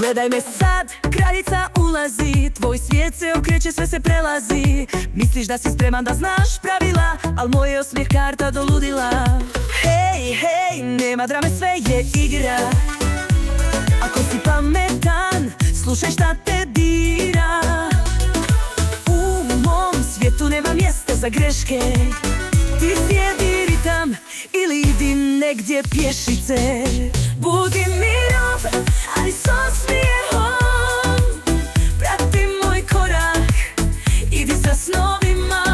Gledaj me sad, kraljica ulazi, tvoj svijet se okreće, sve se prelazi. Misliš da si spreman, da znaš pravila, al moj je osmijeh karta do ludila. Hej, hej, nema drame, sve je igra. Ako si pametan, slušaj šta te dira. U mom svijetu nema mjesta za greške. Ti slijedi ritam ili idi negdje pješice. Budi mirov, ali s osmijehom. Prati moj korak, idi sa snovima.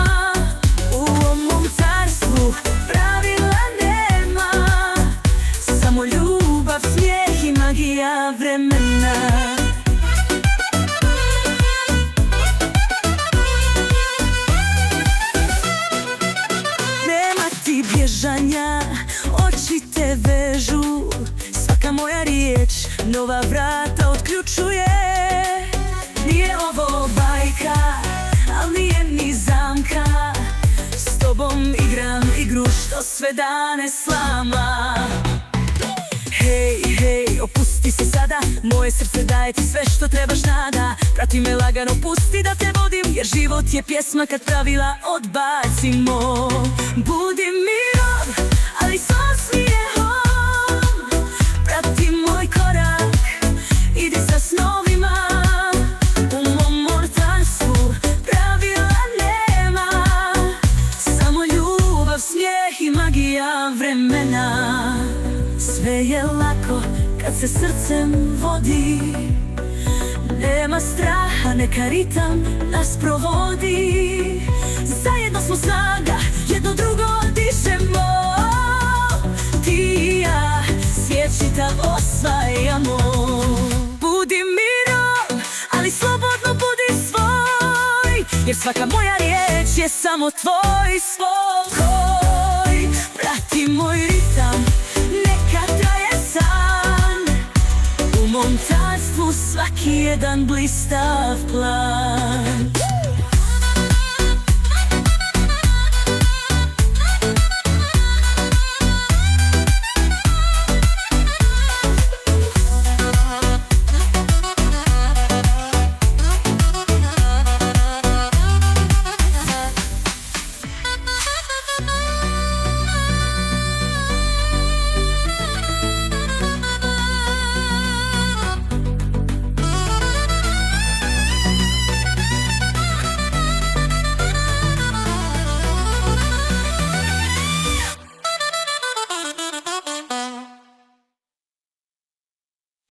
U ovom mom carstvu pravila nema, samo ljubav, smijeh i magija vremena. Nema ti bježanja, oči te vežu. Svaka moja riječ nova vrata otključuje. Nije ovo bajka, al nije ni zamka. S tobom igram igru što sve dane slama. Hej, hej, opusti se sada, moje srce daje ti sve što trebaš nada. Prati me lagano, pusti da te vodim, jer život je pjesma kad pravila odbacimo. Budi mirov, ali s osmijehom. Prati moj korak, idi sa snovima. U mom mortarstvu pravila nema, samo ljubav, smijeh i magija vremena. Sve je lako kad se srcem vodi. Nema straha, neka ritam nas provodi. Zajedno smo snaga, jedno drugo dišemo. Ti i ja, svijet čitav osvajamo. Budi mirov, ali slobodno budi svoj, jer svaka moja riječ je samo tvoj spokoj. Prati moj ritam, neka traje san. U mom carstvu svaki jedan blistav plan.